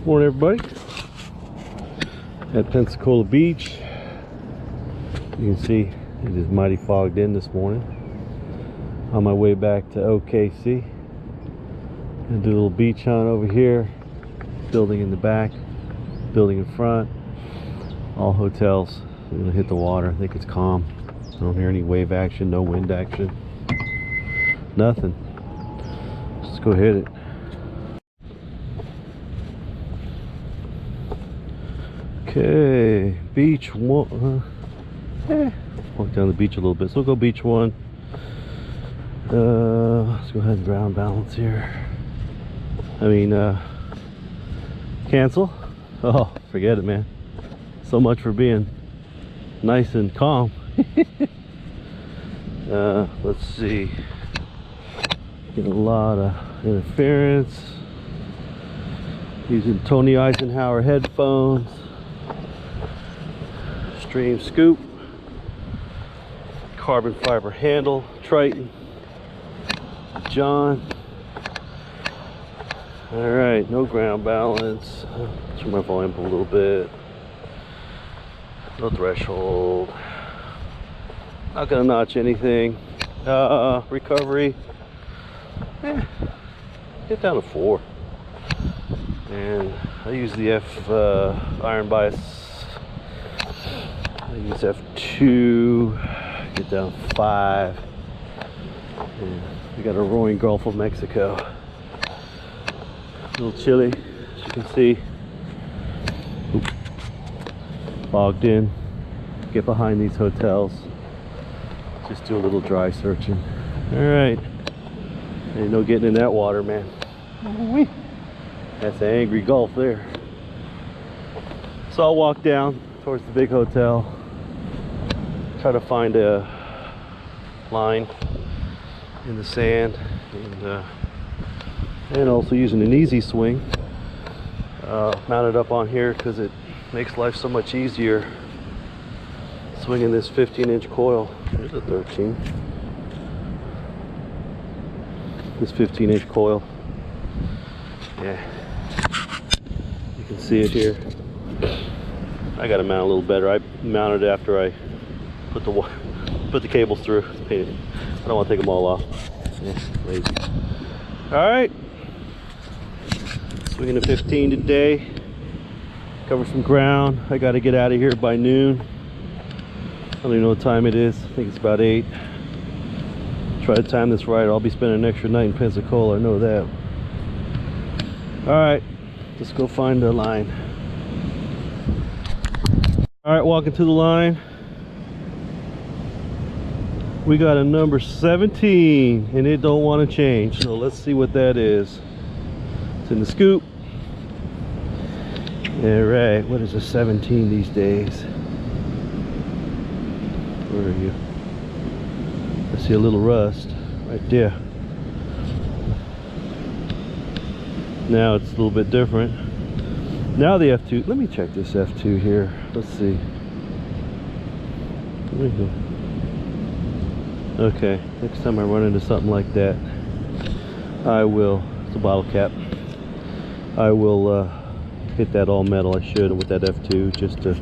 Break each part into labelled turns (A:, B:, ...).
A: Morning, everybody. At Pensacola Beach. You can see it is mighty fogged in this morning. On my way back to OKC. Gonna do a little beach hunt over here. Building in the back, building in front. All hotels. I'm gonna hit the water. I think it's calm. I don't hear any wave action, no wind action. Nothing. Let's go hit it. Okay, beach one. Walk down the beach a little bit. So we'll go beach one. Let's go ahead and ground balance here. Cancel. Oh, forget it, man. So much for being nice and calm. Let's see. Get a lot of interference. Using Tony Eisenhower headphones. Stream scoop. Carbon fiber handle. Triton. John. Alright, no ground balance. Turn my volume up a little bit. No threshold. Not gonna notch anything. Recovery. Get down to 4. And I use the F iron bias. I use F2. Get down 5. And we got a roaring Gulf of Mexico. A little chilly, as you can see. Oop. Fogged in. Get behind these hotels. Just do a little dry searching. Alright. Ain't no getting in that water, man. That's an angry Gulf there. So I'll walk down towards the big hotel. Try to find a line in the sand. And also using an easy swing. Mounted up on here because it makes life so much easier. Swinging this 15-inch coil. There's a 13. This 15-inch coil. Yeah. You can see it here. I got to mount a little better. I mounted it after I put the cables through. I don't want to take them all off. Yeah, lazy. All right. Swinging a 15 today. Cover some ground. I got to get out of here by noon. I don't even know what time it is. I think it's about 8. Try to time this right. I'll be spending an extra night in Pensacola. I know that. All right, let's go find the line. All right, walking to the line. We got a number 17, and it don't want to change. So let's see what that is. It's in the scoop. All right, what is a 17 these days? Where are you? I see a little rust right there. Now it's a little bit different. Now the F2, let me check this F2 here. Let's see. There we go. Okay, next time I run into something like that, I will, it's a bottle cap, I will hit that all metal. I should with that F2 just to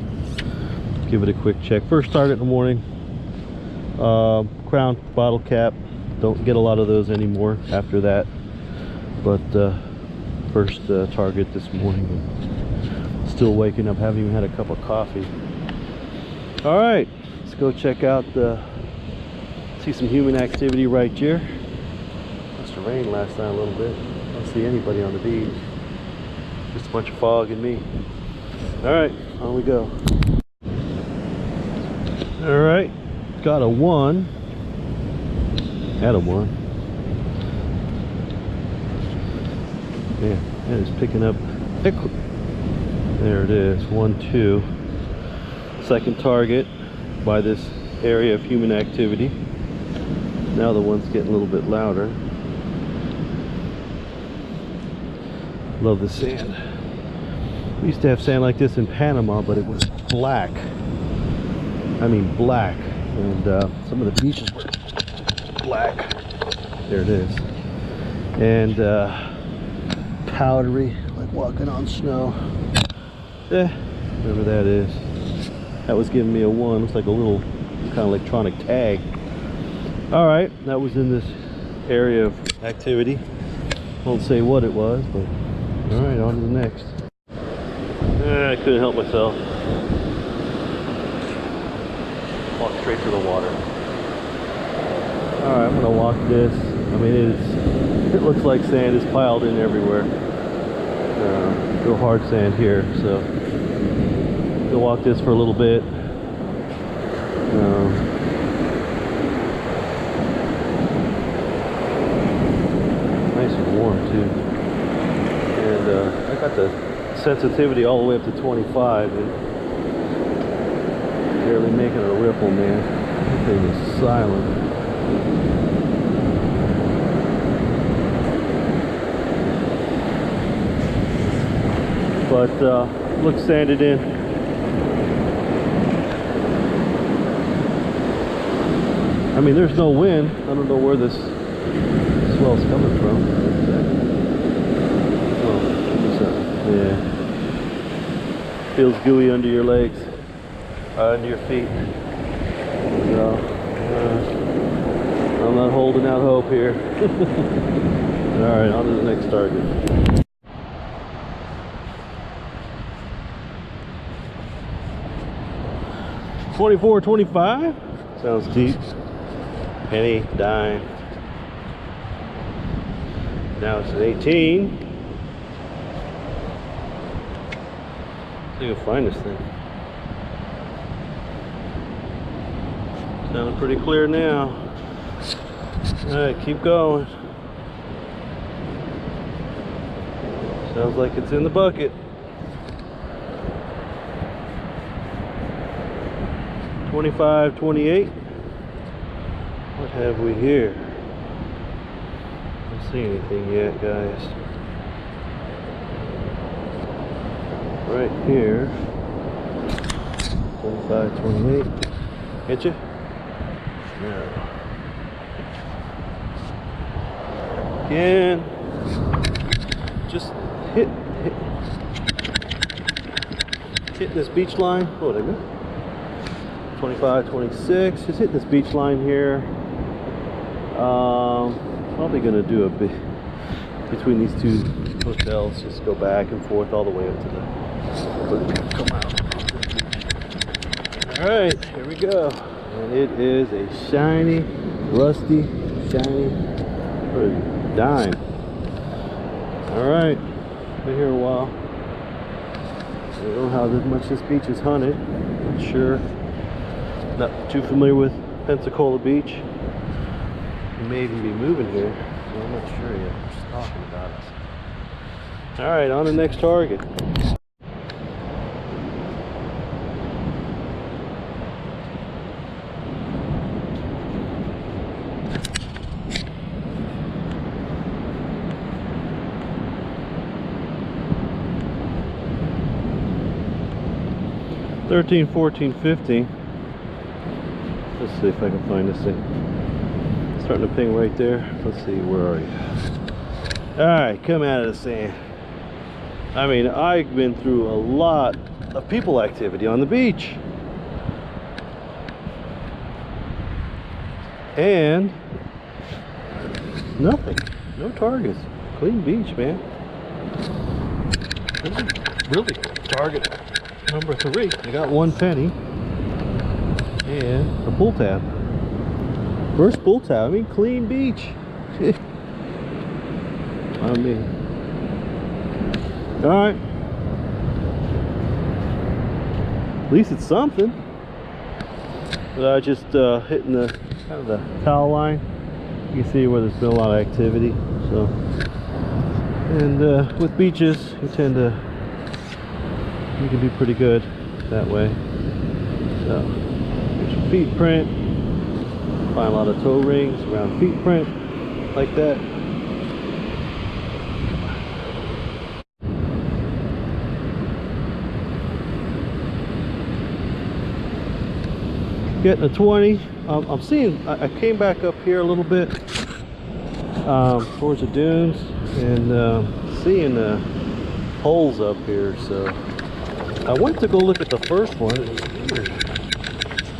A: give it a quick check. First target in the morning. Crown bottle cap, don't get a lot of those anymore after that, but first target this morning. Still waking up, haven't even had a cup of coffee. All right, let's go check out see some human activity right here. Must have rained last night a little bit. I don't see anybody on the beach, just a bunch of fog and me. All right, on we go. All right, got a 1. Had a 1. Man, that is picking up. There it is, 1, 2. Second target by this area of human activity. Now the one's getting a little bit louder. Love the sand. We used to have sand like this in Panama, but it was black. I mean black. And some of the beaches were black. There it is. And powdery. Let's walking on snow. Whatever that is. That was giving me a 1. Looks like a little kind of electronic tag. Alright, that was in this area of activity. Won't say what it was, but alright, on to the next. I couldn't help myself. Walk straight to the water. Alright, I'm gonna walk this. I mean, it looks like sand is piled in everywhere. Real hard sand here, so I'll walk this for a little bit. Nice and warm too, and I got the sensitivity all the way up to 25 and barely making a ripple, man. That thing is silent. But looks sanded in. I mean, there's no wind. I don't know where this swell's coming from. Oh, yeah. Feels gooey under your legs, under your feet. So, I'm not holding out hope here. All right, on to the next target. $24.25 sounds deep. Penny, dime. Now it's an 18. See if I can find this thing. Sounding pretty clear now. Alright, keep going. Sounds like it's in the bucket. 25, 28. What have we here? Don't see anything yet, guys. Right here. 25, 28. Hit you? No. Again. Just hit this beach line. Oh, there we go. 25, 26. Just hit this beach line here. Probably gonna do a bit between these two hotels. Just go back and forth all the way up to the. Come out. All right, here we go. And it is a shiny, rusty, shiny dime. All right, been here a while. I don't know how much this beach is hunted. Not sure. Not too familiar with Pensacola Beach. We may even be moving here. So I'm not sure yet. We're just talking about it. Alright, on to the next target. $13, $14, $15. Let's see if I can find this thing. Starting to ping right there. Let's see, where are you? Alright, come out of the sand. I mean, I've been through a lot of people activity on the beach. And nothing. No targets. Clean beach, man. Really target number 3. I got 1 penny. And a pull tab. First pull tab. I mean, clean beach. I mean, all right. At least it's something. But I just hitting the kind of the towel line. You can see where there's been a lot of activity. So, and with beaches, you can be pretty good that way. So. Feet print, find a lot of toe rings around feet print like that. Getting a 20. I'm seeing, I came back up here a little bit towards the dunes and seeing holes up here, so I went to go look at the first one. It was weird.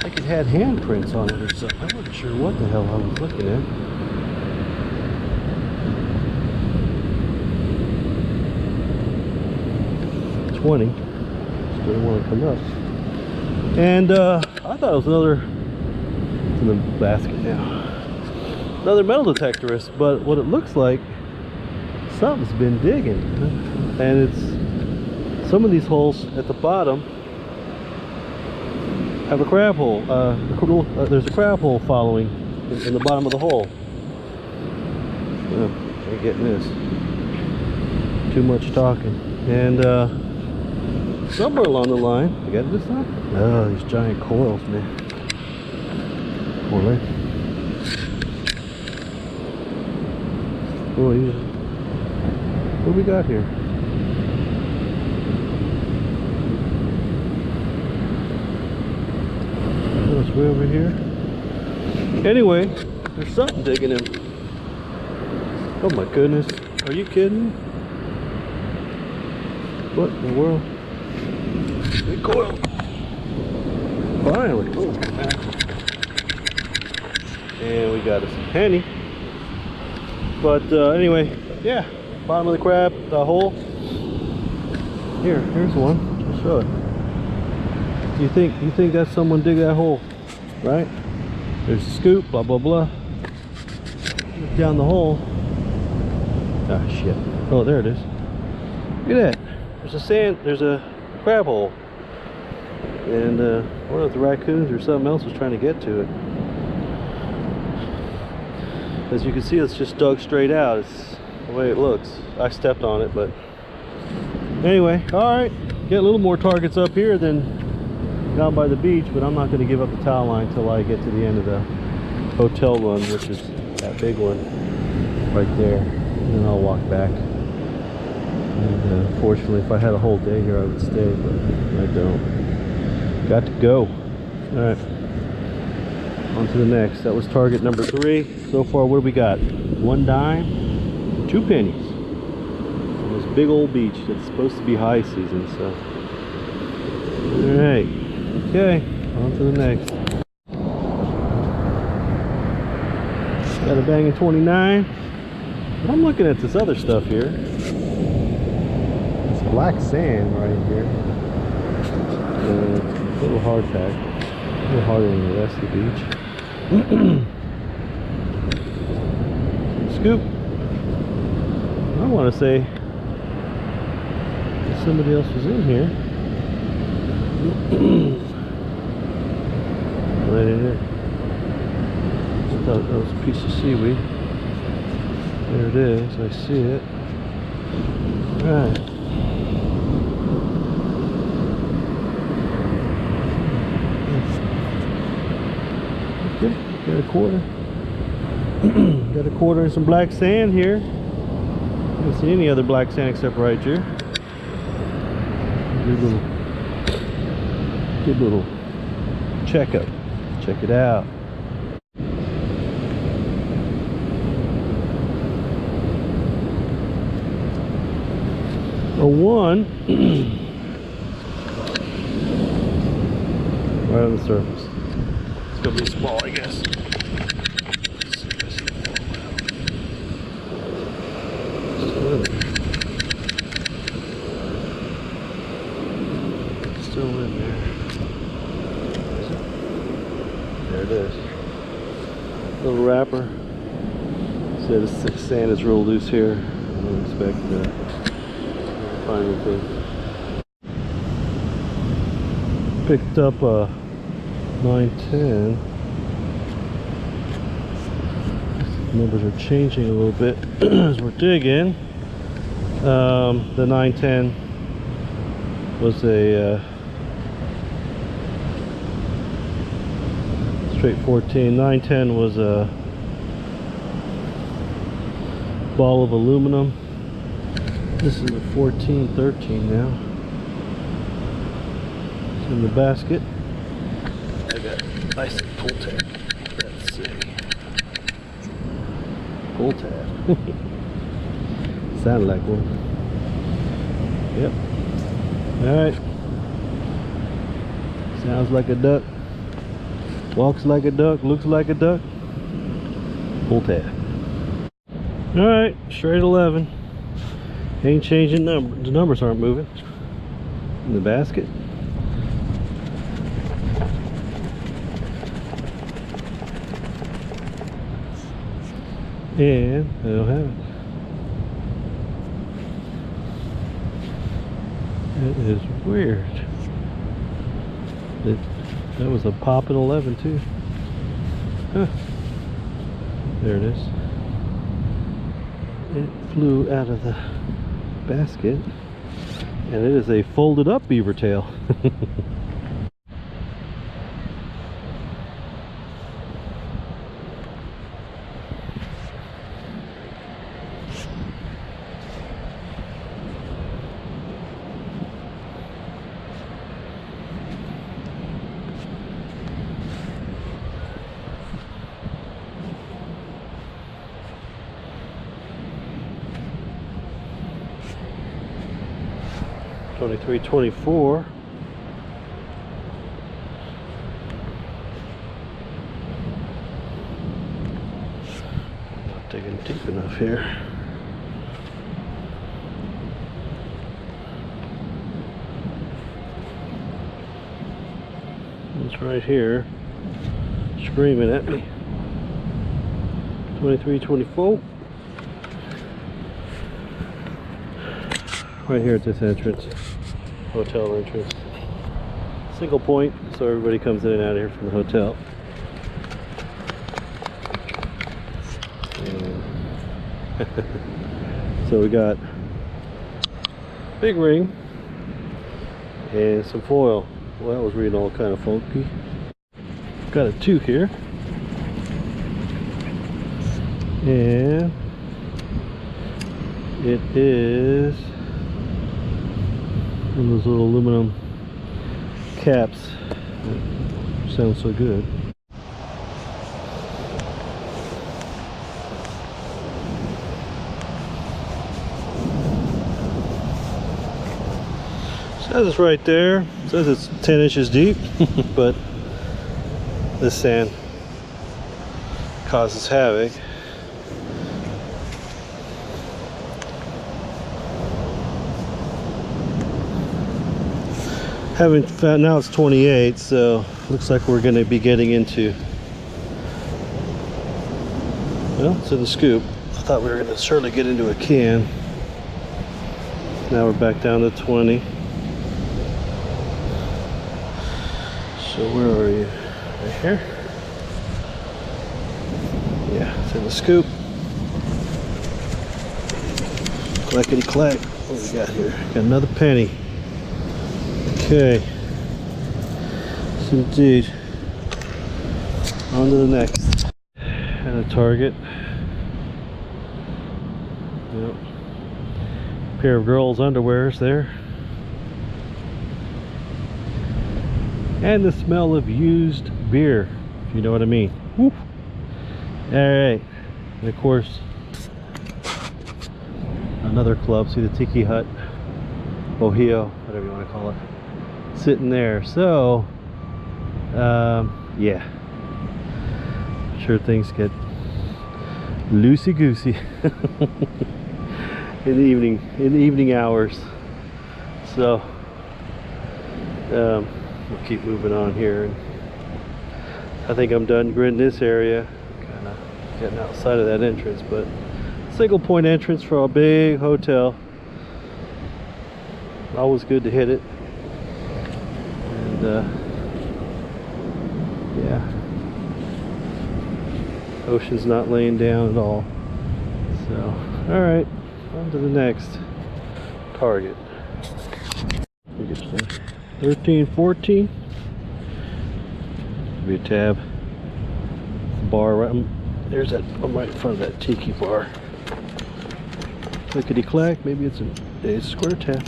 A: Like it had handprints on it or something. I wasn't sure what the hell I was looking at. $20. Still didn't want to come up. And I thought it was another. It's in the basket now. Another metal detectorist, but what it looks like, something's been digging, and it's some of these holes at the bottom have a crab hole. There's a crab hole following in the bottom of the hole. Ain't getting this. Too much talking. And somewhere along the line, you got this one? Oh, these giant coils, man. Boy. Oh, yeah. What do we got here? Oh, it's way over here. Anyway, there's something digging in. Oh my goodness. Are you kidding me? What in the world? Big coil. Finally. Oh, and we got us a penny. But anyway, yeah. Bottom of the crab, the hole. Here's one. I'll show it. You think that's someone dig that hole, right? There's a scoop, blah blah blah. Look down the hole. Ah shit. Oh, there it is. Look at that. There's a crab hole. And one of the raccoons or something else was trying to get to it. As you can see, it's just dug straight out. It's the way it looks. I stepped on it, but anyway, all right. Get a little more targets up here than down by the beach, but I'm not going to give up the towel line until I get to the end of the hotel run, which is that big one right there, and then I'll walk back. And fortunately, if I had a whole day here, I would stay, but I don't. Got to go. All right. On to the next. That was target number 3. So far, what do we got? 1 dime, 2 pennies. On this big old beach that's supposed to be high season, so. Alright. Okay. On to the next. Got a banging 29. But I'm looking at this other stuff here. It's black sand right here. A little hard pack. A little harder than the rest of the beach. Scoop. I want to say that somebody else was in here. Right in there. I thought that was a piece of seaweed. There it is. I see it. All right. Got a quarter. Got a quarter and some black sand here. I don't see any other black sand except right here. Good little checkup. Check it out. A 1 right on the surface. It's gonna be small, I guess. Still in there. Is it? There it is. Little wrapper. So the sand is real loose here. I don't expect to find anything. Picked up a 910. Numbers are changing a little bit as we're digging. The 910 was a straight 14. 910 was a ball of aluminum. This is a 1413 now. It's in the basket. I got nice pull tab. Let's see. Pull tab. Sounded like one. Yep. Alright. Sounds like a duck. Walks like a duck. Looks like a duck. Pull tab. Alright. Straight 11. Ain't changing numbers. The numbers aren't moving. In the basket. And I don't have it. That is weird. That was a popping 11 too. Huh. There it is. It flew out of the basket, and it is a folded up beaver tail. 23-24. Not digging deep enough here. It's right here, screaming at me. 23-24. Right here at this entrance, hotel entrance. Single point, so everybody comes in and out of here from the hotel. So we got big ring and some foil. Well, that was reading all kind of funky. Got a 2 here. And it is one of those little aluminum caps. Sounds so good. Says it's right there. Says it's 10 inches deep, but this sand causes havoc. Haven't found, now it's 28, so looks like we're going to be getting into, well, it's in the scoop. I thought we were going to certainly get into a can. Now we're back down to 20. So where are you? Right here? Yeah, it's in the scoop. Clackety clack. What do we got here? Got another penny. Okay, yes indeed. On to the next. And a target. Yep. Pair of girls' underwears there. And the smell of used beer, if you know what I mean. Woo. Alright. And of course, another club. See the Tiki Hut, Ohio, whatever you want to call it, sitting there. So yeah, sure things get loosey goosey in the evening hours. So we'll keep moving on here. I think I'm done gritting this area, kind of getting outside of that entrance, but single point entrance for a big hotel. Always good to hit it. And yeah, ocean's not laying down at all. So all right, on to the next target. 13, 14. Be a tab. Bar right there's that. I'm right in front of that tiki bar. Clickety clack. Maybe it's a square tap.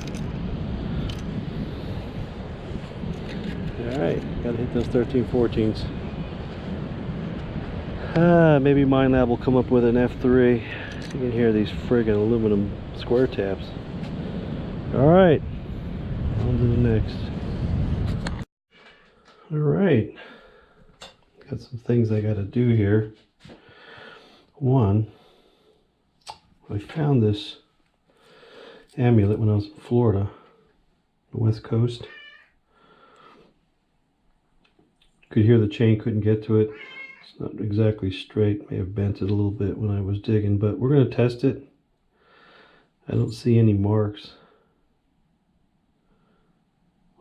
A: Alright, gotta hit those 13, 14s. Maybe MineLab will come up with an F3. You can hear these friggin' aluminum square taps. All right, on to the next. All right, got some things I got to do here. One, I found this amulet when I was in Florida, the West Coast. Could hear the chain, couldn't get to it. It's not exactly straight, may have bent it a little bit when I was digging, but we're going to test it. I don't see any marks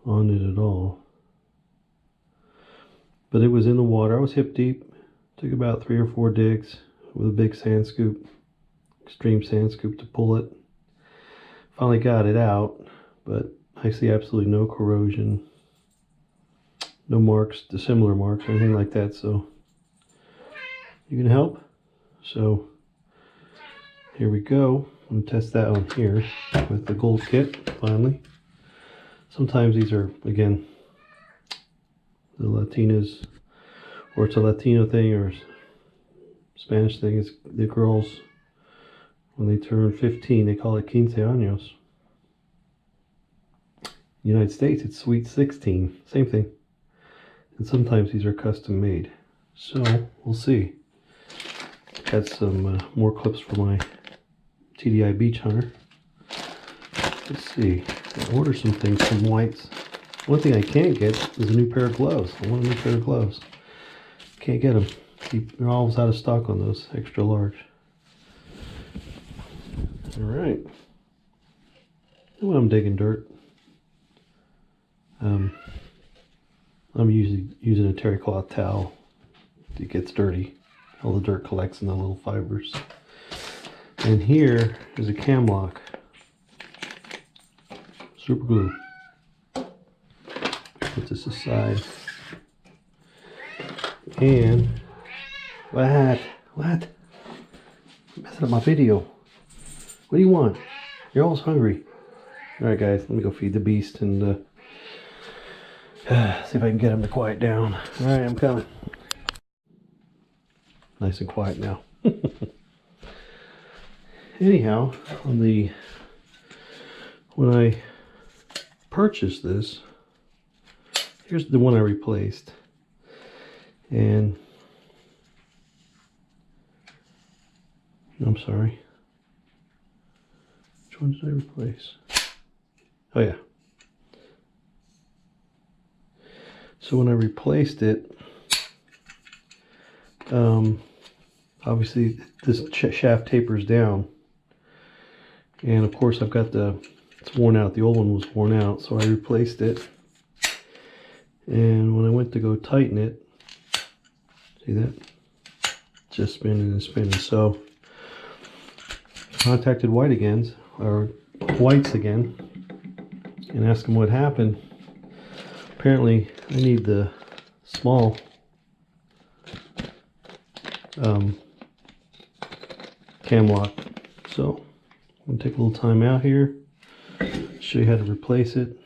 A: on it at all. But it was in the water. I was hip deep. Took about 3 or 4 digs with a big sand scoop, extreme sand scoop to pull it. Finally got it out, but I see absolutely no corrosion, no marks, dissimilar marks, or anything like that. So you can help. So here we go. I'm gonna test that on here with the gold kit finally. Sometimes these are, again, the Latinas, or it's a Latino thing or Spanish thing. Is the girls, when they turn 15, they call it 15 años. United States, it's sweet 16, same thing. And sometimes these are custom made. So we'll see. Got some more clips for my TDI Beach Hunter. Let's see. I ordered some things, some whites. One thing I can't get is a new pair of gloves. I want a new pair of gloves. Can't get them. They're always out of stock on those extra large. All right. When I'm digging dirt, I'm usually using a terry cloth towel. It gets dirty. All the dirt collects in the little fibers. And here is a cam lock. Super glue. Put this aside. And what? Messing up my video. What do you want? You're always hungry. All right, guys, let me go feed the beast and see if I can get him to quiet down. All right, I'm coming. Nice and quiet now. Anyhow, when I purchased this, here's the one I replaced. And I'm sorry. Which one did I replace? Oh yeah. So when I replaced it, obviously this shaft tapers down, and of course I've got it's worn out. The old one was worn out, so I replaced it. And when I went to go tighten it, see that? Just spinning and spinning. So contacted Whites again, and asked them what happened. Apparently, I need the small cam lock. So I'm gonna take a little time out here, show you how to replace it.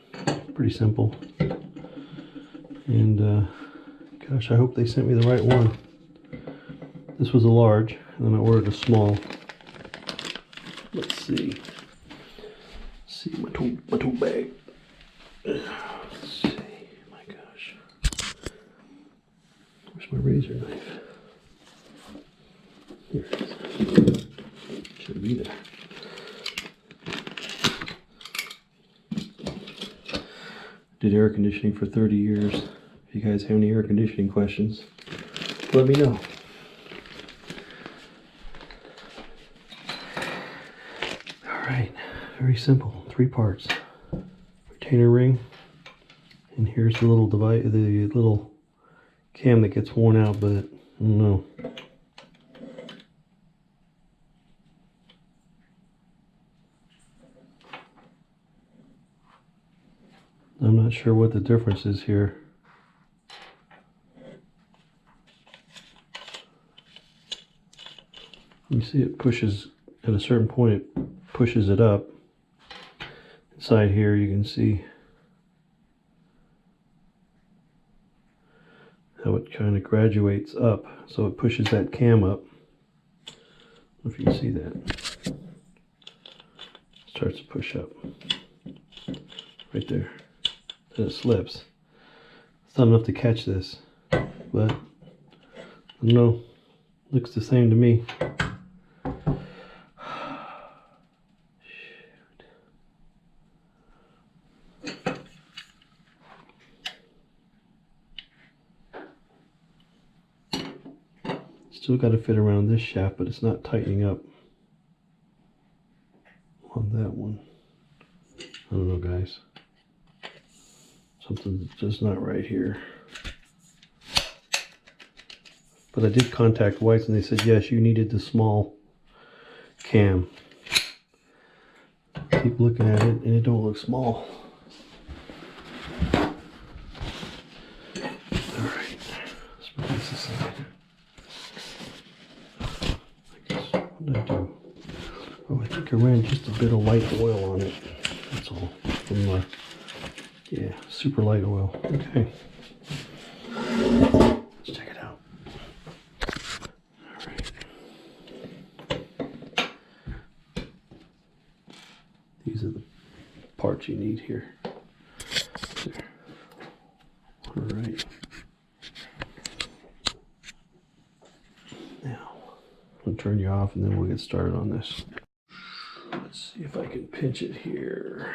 A: Pretty simple. And gosh, I hope they sent me the right one. This was a large, and then I ordered a small. Let's see. My tool bag. Let's see. My gosh. Where's my razor knife? Here it is. Should be there. Did air conditioning for 30 years. If you guys have any air conditioning questions, let me know. Alright, very simple. 3 parts. Retainer ring, and here's the little device, the little cam that gets worn out, but I don't know. I'm not sure what the difference is here. You see it pushes, at a certain point it pushes it up. Inside here you can see how it kind of graduates up, so it pushes that cam up. I don't know if you can see that. It starts to push up. right there. And it slips. It's not enough to catch this, but I don't know. Looks the same to me. Still got to fit around this shaft, but it's not tightening up on that one. I don't know, guys. Something's just not right here. But I did contact White's and they said, yes, you needed the small cam. Keep looking at it and it don't look small. Alright, let's put this aside. What did I do? Oh, I think I ran just a bit of light oil on it. That's all. From yeah, super light oil. Okay. Let's check it out. Alright. These are the parts you need here. There. Alright. Now, I'll turn you off and then we'll get started on this. Let's see if I can pinch it here.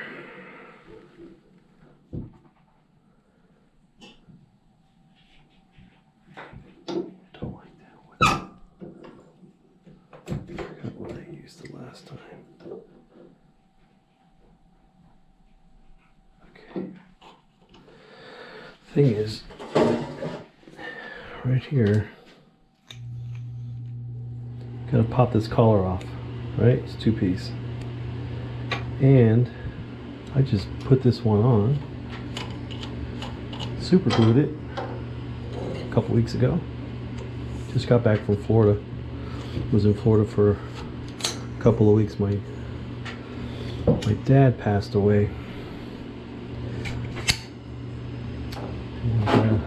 A: Don't like that one. I forgot what I used the last time. Okay. Thing is, right here, gotta pop this collar off, right? It's 2-piece. And I just put this one on, super glued it a couple weeks ago. Just got back from Florida. Was in Florida for a couple of weeks. My dad passed away. And,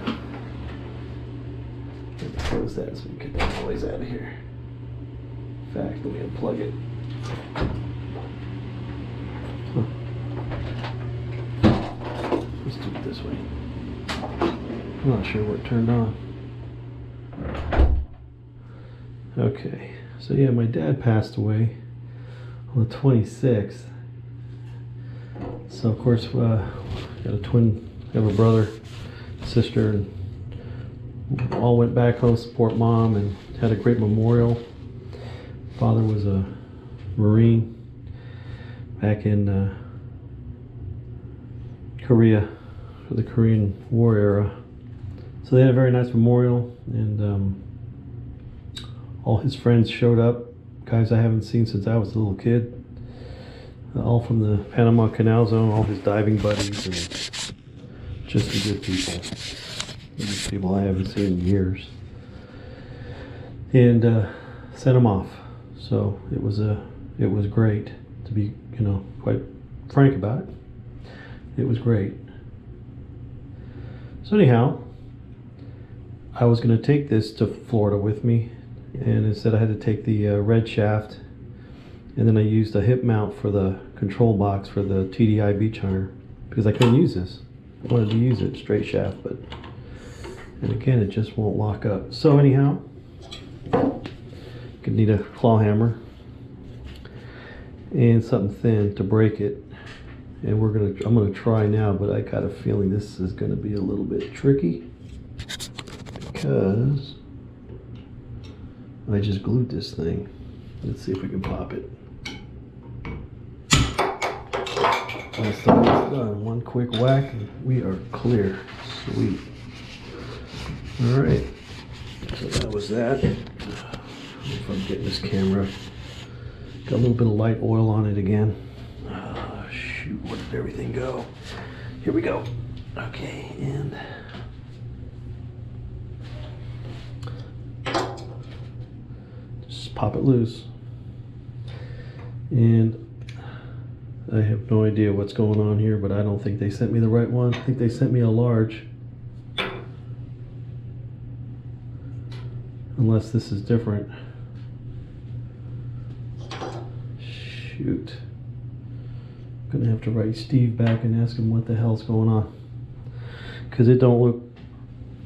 A: let me close that so we can get the noise out of here. In fact, let me unplug it. Let's do it this way. I'm not sure what turned on. Okay, so yeah, my dad passed away on the 26th. So of course, got a twin, have a brother, sister, and all went back home to support mom and had a great memorial. Father was a Marine back in Korea for the Korean War era. So they had a very nice memorial, and all his friends showed up, guys I haven't seen since I was a little kid, all from the Panama Canal Zone, all his diving buddies, and just some good people. These people I haven't seen in years. And sent them off. So it was great, to be, quite frank about it. It was great. So anyhow, I was going to take this to Florida with me, and instead I had to take the red shaft, and then I used a hip mount for the control box for the TDI Beach Hunter, because I couldn't use this. I wanted to use it straight shaft, but, and again, it just won't lock up. So anyhow, could need a claw hammer and something thin to break it. And I'm gonna try now, but I got a feeling this is gonna be a little bit tricky because I just glued this thing. Let's see if we can pop it. That's done. One quick whack and we are clear. Sweet. All right. So that was that. If I'm getting this camera, got a little bit of light oil on it again. Shoot, where did everything go? Here we go. Okay, and just pop it loose. And I have no idea what's going on here, but I don't think they sent me the right one. I think they sent me a large. Unless this is different. Shoot. Gonna have to write Steve back and ask him what the hell's going on, because it don't look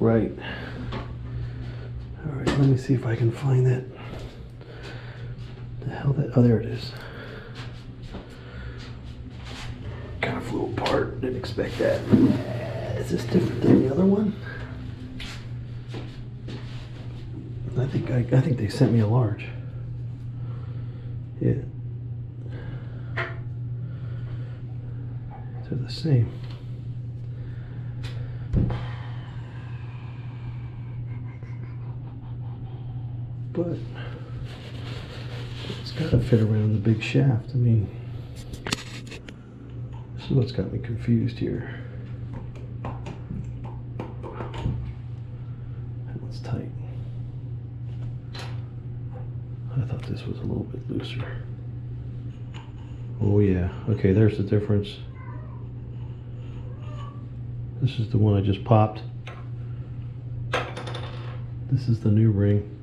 A: right. All right, let me see if I can find that. The hell that? Oh, there it is. Kind of flew apart. Didn't expect that. Is this different than the other one? I think they sent me a large. Yeah. They're the same. But it's got to fit around the big shaft. I mean, this is what's got me confused here. That one's tight. I thought this was a little bit looser. Oh yeah, okay, there's the difference. This is the one I just popped. This is the new ring.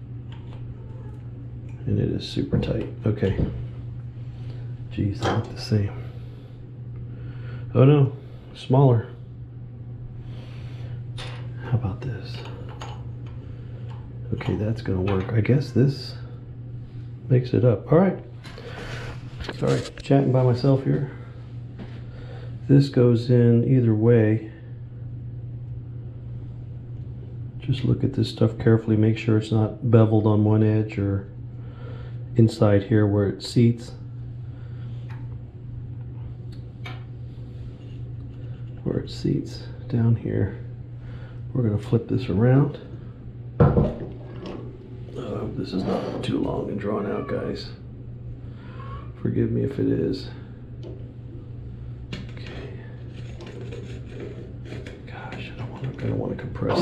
A: And it is super tight. Okay. Geez, they look the same. Oh no, smaller. How about this? Okay, that's gonna work. I guess this makes it up. All right. Sorry, chatting by myself here. This goes in either way. Just look at this stuff carefully. Make sure it's not beveled on one edge or inside here where it seats. Where it seats down here. We're going to flip this around. Oh, this is not too long and drawn out, guys. Forgive me if it is. Okay. Gosh, I don't want to compress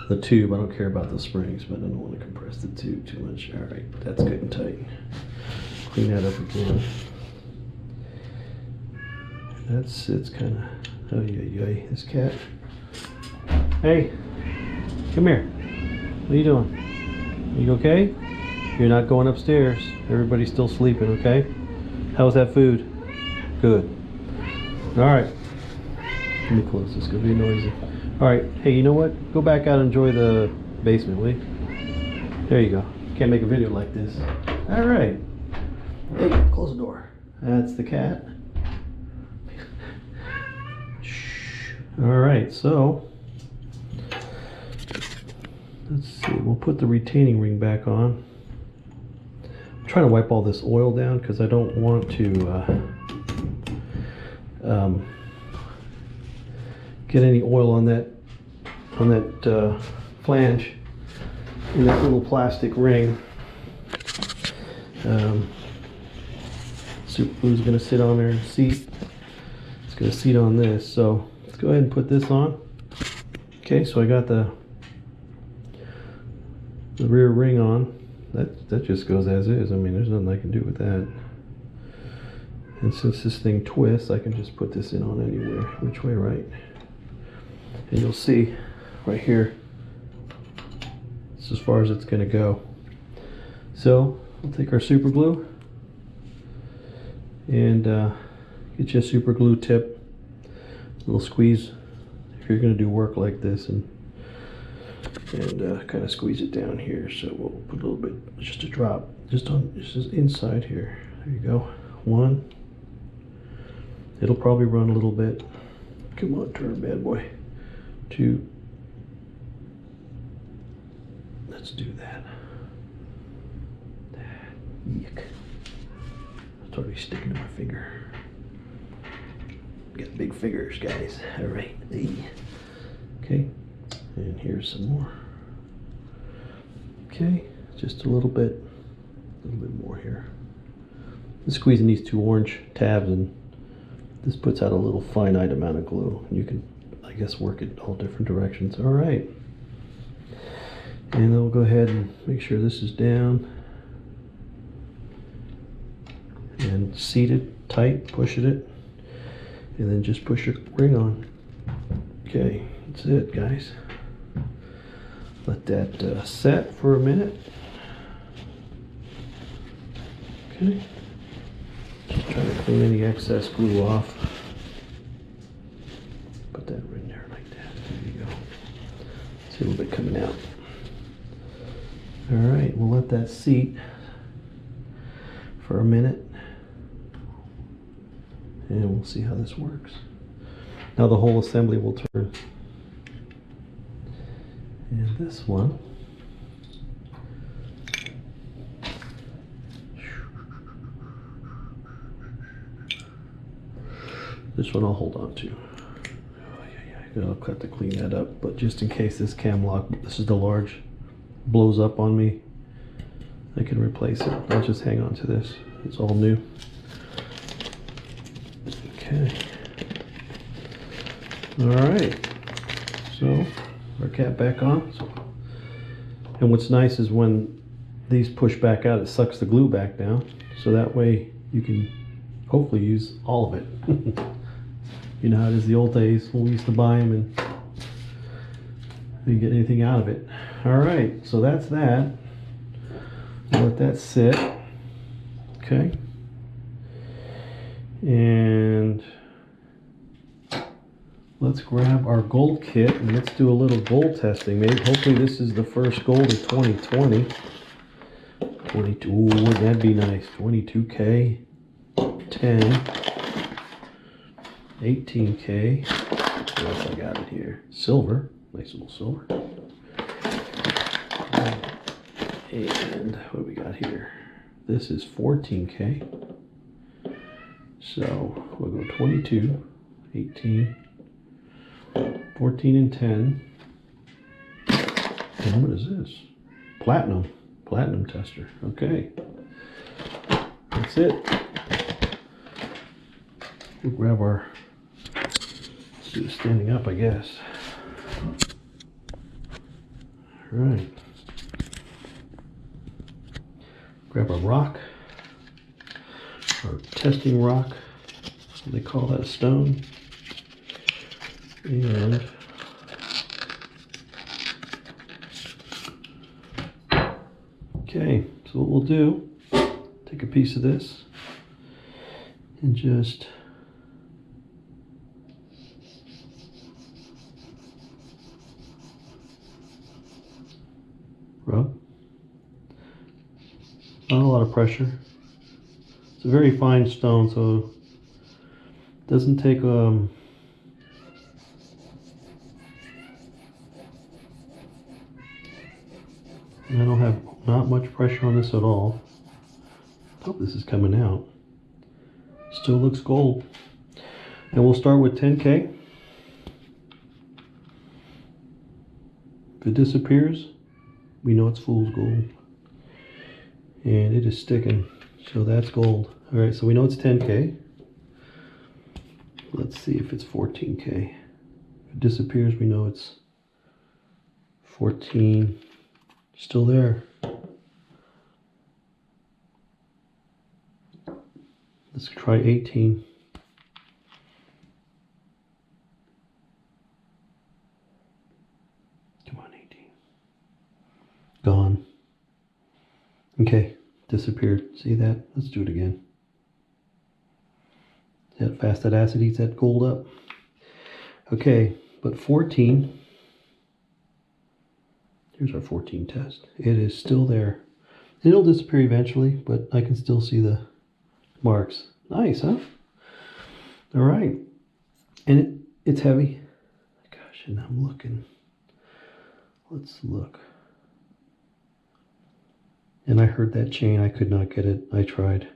A: the tube. I don't care about the springs, but I don't want to compress the tube too much. All right, that's good and tight. Clean that up again. It's kind of, oh yeah, this cat. Hey, come here. What are you doing? Are you okay? You're not going upstairs. Everybody's still sleeping, okay? How's that food? Good. All right. Let me close this. It's gonna be noisy. All right. Hey, you know what? Go back out and enjoy the basement, will you? There you go. Can't make a video like this. All right. Hey, close the door. That's the cat. Shh. All right. So let's see. We'll put the retaining ring back on. I'm trying to wipe all this oil down because I don't want to get any oil on that flange in that little plastic ring. Super glue is going to sit on there and seat. It's going to seat on this. So let's go ahead and put this on. Okay, so I got the rear ring on. That just goes as is. I mean, there's nothing I can do with that. And since this thing twists, I can just put this in on anywhere. Which way, right? And you'll see right here, it's as far as it's going to go. So we'll take our super glue and get you a super glue tip, a little squeeze if you're going to do work like this, and kind of squeeze it down here. So we'll put a little bit, just a drop, just inside here. There you go. One. It'll probably run a little bit. Come on, turn, bad boy. Two. Let's do that. Yuck. It's already sticking to my finger. Got big fingers, guys. All right. Okay. And here's some more. Okay. Just a little bit more here. I'm squeezing these two orange tabs, and this puts out a little finite amount of glue. You can, I guess, work it all different directions. All right. And then we'll go ahead and make sure this is down and seated tight, pushing it, and then just push your ring on. Okay, that's it, guys. Let that set for a minute. Okay. Just trying to clean any excess glue off. Put that in there like that. There you go. See a little bit coming out. All right, we'll let that seat for a minute, and we'll see how this works. Now the whole assembly will turn. And this one, I'll hold on to. I'll have to clean that up, but just in case this cam lock, this is the large, blows up on me, I can replace it. I'll just hang on to this. It's all new. Okay. All right. So our cap back on. And what's nice is when these push back out, it sucks the glue back down. So that way you can hopefully use all of it. You know how it is the old days when we used to buy them and didn't get anything out of it. All right, so that's that. I'll let that sit. Okay. And let's grab our gold kit and let's do a little gold testing. Maybe, hopefully this is the first gold of 2020. 22, wouldn't that be nice? 22K, 10, 18K. What else I got it here? Silver, nice little silver. And what do we got here? This is 14K. So we'll go 22, 18, 14 and 10. And what is this? Platinum tester. Okay. That's it. We'll grab our, let's do it standing up, I guess. All right. Grab a rock, or testing rock, they call that, a stone. And okay, so what we'll do, take a piece of this and just rub. Not a lot of pressure. It's a very fine stone, so it doesn't take I don't have not much pressure on this at all. I hope this is coming out. Still looks gold. And we'll start with 10K. If it disappears, we know it's fool's gold. And it is sticking, so that's gold. All right, so we know it's 10K. Let's see if it's 14K. If it disappears, we know it's 14. Still there. Let's try 18. Come on, 18. Gone. Okay, disappeared. See that? Let's do it again. See how fast that acid eats that gold up? Okay, but 14. Here's our 14 test. It is still there. It'll disappear eventually, but I can still see the marks. Nice, huh? All right. And it's heavy. Gosh, and I'm looking. Let's look. And I heard that chain. I could not get it. I tried.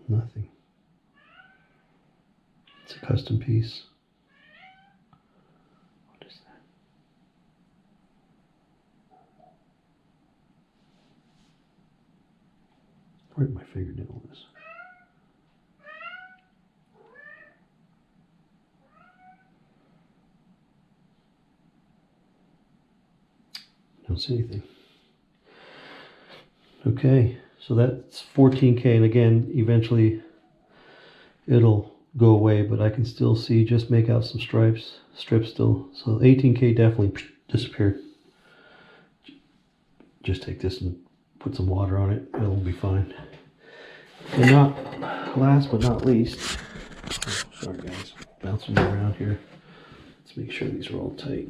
A: Nothing. It's a custom piece. What is that? Where'd my fingernail is? Don't see anything. Okay, so that's 14K, and again, eventually it'll go away, but I can still see, just make out some strips still. So 18K definitely disappeared. Just take this and put some water on it, it'll be fine. And last but not least, oh, sorry guys, bouncing around here. Let's make sure these are all tight.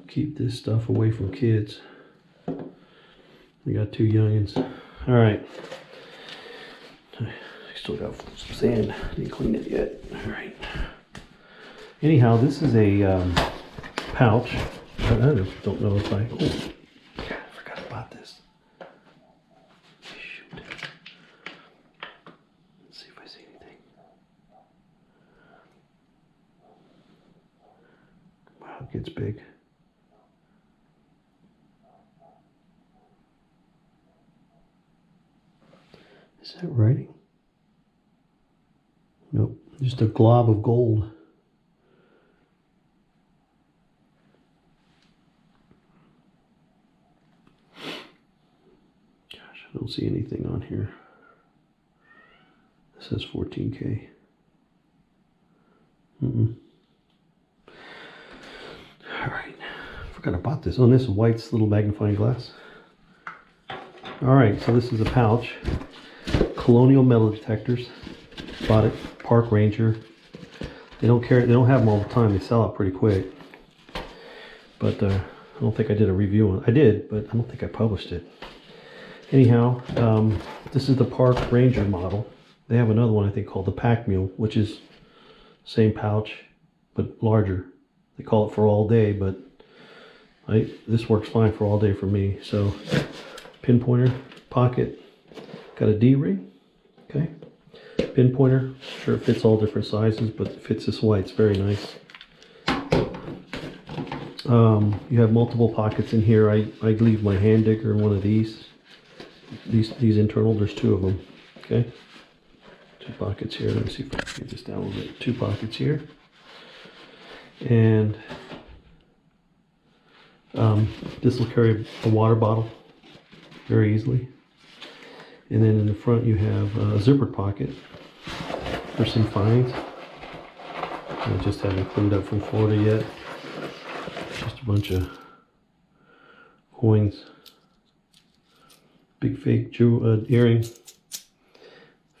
A: Keep this stuff away from kids. We got 2 youngins. All right. I still got some sand. Didn't clean it yet. All right. Anyhow, this is a pouch. I don't know if I. Oh, God, I forgot about this. Shoot. Let's see if I see anything. Wow, it gets big. Is that writing? Nope, just a glob of gold. Gosh, I don't see anything on here. It says 14K. All right, forgot about this. Oh, this is White's little magnifying glass. All right, so this is a pouch. Colonial metal detectors. Bought it, Park Ranger. They don't have them all the time. They sell out pretty quick. But I don't think I did a review on it. I did, but I don't think I published it. Anyhow, this is the Park Ranger model. They have another one I think called the Pack Mule, which is same pouch but larger. They call it for all day, but this works fine for all day for me. So pinpointer, pocket, got a D-ring. Okay, pinpointer, sure it fits all different sizes, but it fits this way, it's very nice. You have multiple pockets in here. I leave my hand digger in one of these internal, there's 2 of them. Okay, 2 pockets here. Let me see if I can get this down a little bit. 2 pockets here. And this will carry a water bottle very easily. And then in the front you have a zippered pocket for some fines. I just haven't cleaned up from Florida yet. Just a bunch of coins. Big fake earring.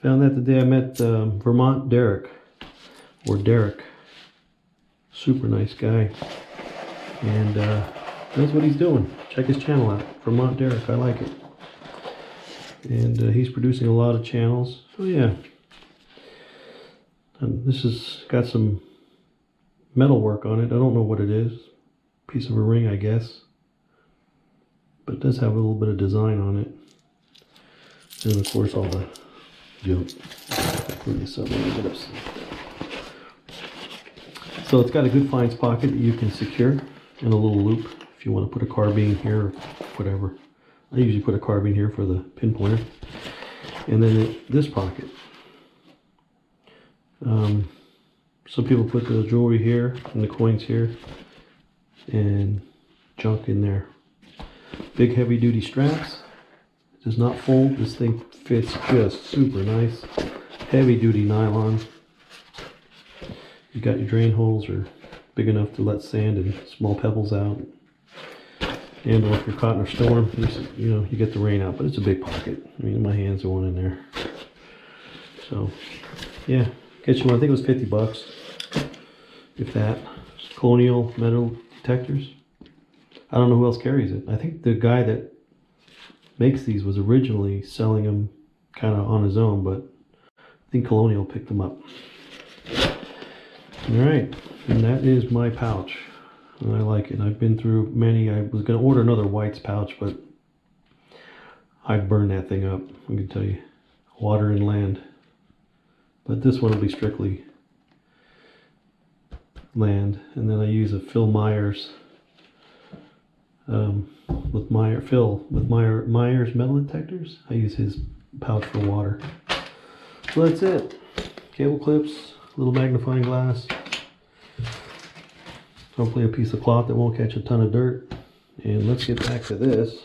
A: Found that the day I met Vermont Derek. Or Derek. Super nice guy. And knows what he's doing. Check his channel out. Vermont Derek, I like it. And he's producing a lot of channels. Oh yeah. And this has got some metal work on it. I don't know what it is. Piece of a ring, I guess. But it does have a little bit of design on it. And of course all the junk. Clean this up a little bit. So it's got a good finds pocket that you can secure and a little loop if you want to put a carbine here or whatever. I usually put a carbine here for the pinpointer. And then this pocket. Some people put the jewelry here and the coins here and junk in there. Big heavy duty straps. It does not fold. This thing fits just super nice. Heavy duty nylon. You got your drain holes are big enough to let sand and small pebbles out. And if you're caught in a storm, you get the rain out, but it's a big pocket. I mean, my hands are one in there. So, yeah, get you one. I think it was 50 bucks, if that. Colonial metal detectors. I don't know who else carries it. I think the guy that makes these was originally selling them kind of on his own, but I think Colonial picked them up. All right, and that is my pouch. And I like it. I've been through many. I was going to order another White's pouch, but I burned that thing up. I can tell you, water and land. But this one will be strictly land. And then I use a Phil Myers with Myers metal detectors. I use his pouch for water. So that's it. Cable clips, little magnifying glass. Hopefully a piece of cloth that won't catch a ton of dirt. And let's get back to this.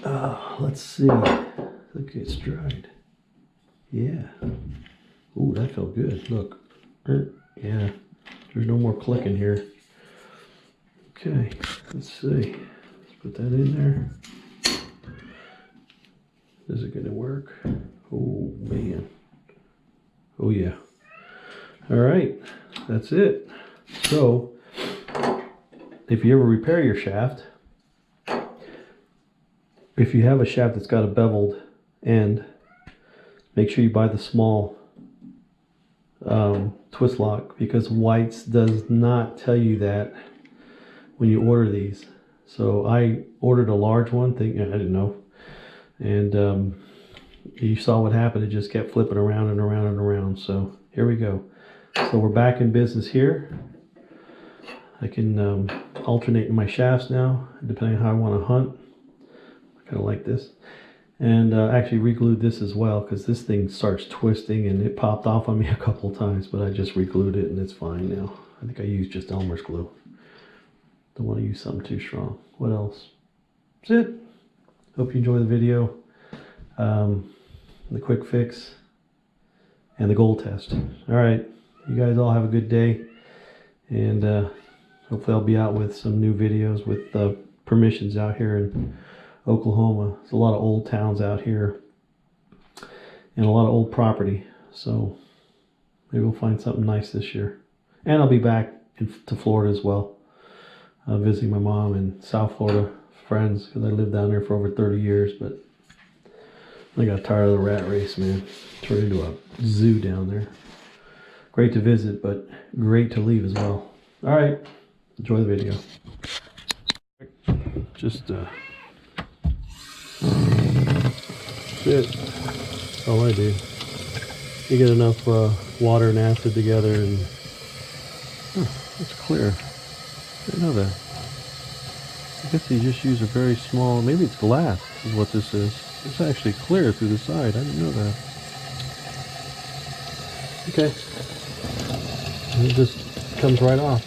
A: Let's see. Look, it's dried. Yeah. Ooh, that felt good. Look. Yeah. There's no more clicking here. Okay. Let's see. Let's put that in there. Is it going to work? Oh, man. Oh, yeah. All right. That's it. So, if you ever repair your shaft, if you have a shaft that's got a beveled end, make sure you buy the small twist lock, because White's does not tell you that when you order these. So I ordered a large one, thinking I didn't know, and you saw what happened. It just kept flipping around and around and around. So here we go. So we're back in business here. I can alternate in my shafts now, depending on how I want to hunt. I kind of like this. And actually re-glued this as well, because this thing starts twisting and it popped off on me a couple of times, but I just re-glued it and it's fine now. I think I used just Elmer's glue. Don't want to use something too strong. What else? That's it. Hope you enjoy the video. The quick fix and the goal test. All right. You guys all have a good day. And hopefully I'll be out with some new videos with permissions out here in Oklahoma. There's a lot of old towns out here and a lot of old property. So maybe we'll find something nice this year. And I'll be back to Florida as well. Visiting my mom in South Florida, friends, because I lived down there for over 30 years, but I got tired of the rat race, man. Turned into a zoo down there. Great to visit, but great to leave as well. All right, enjoy the video. Just that's it. That's all I do. You get enough water and acid together, and it's clear. I didn't know that. I guess you just use a very small, maybe it's glass is what this is. It's actually clear through the side. I didn't know that. Okay. And it just comes right off.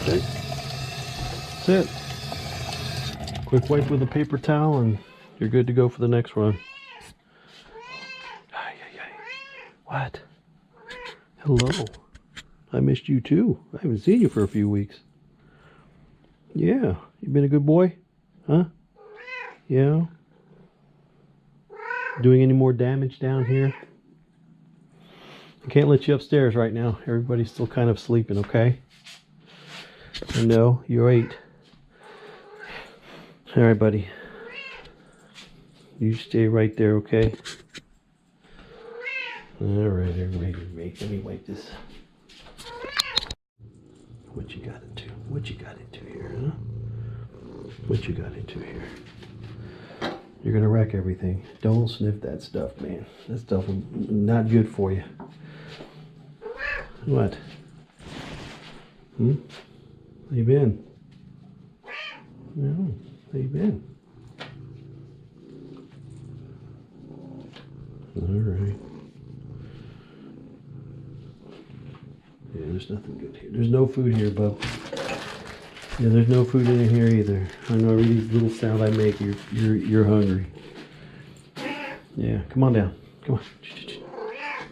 A: Okay. That's it. Quick wipe with a paper towel and you're good to go for the next run. What? Hello. I missed you too. I haven't seen you for a few weeks. Yeah. You been a good boy? Huh? Yeah. Doing any more damage down here? I can't let you upstairs right now. Everybody's still kind of sleeping, okay? I know, you're 8. All right, buddy. You stay right there, okay? All right, everybody. Let me wipe this. What you got into? What you got into here, huh? What you got into here? You're gonna wreck everything. Don't sniff that stuff, man. That stuff is not good for you. What? How you been? No. How you been? All right. Yeah, there's nothing good here. There's no food here, bub. Yeah, there's no food in here either. I know every little sound I make, you're hungry. Yeah, come on down. Come on.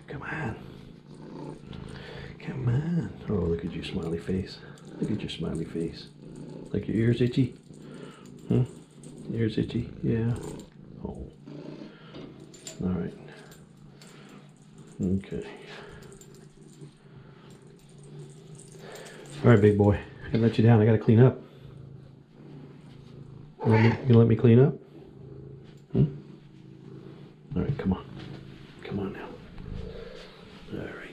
A: Come on. Come on. Oh, look at your smiley face. Look at your smiley face. Like your ears itchy? Huh? Ears itchy? Yeah. Oh. All right. Okay. All right, big boy. I gotta let you down. I gotta clean up. You gonna let me clean up? All right, come on. Come on now. All right.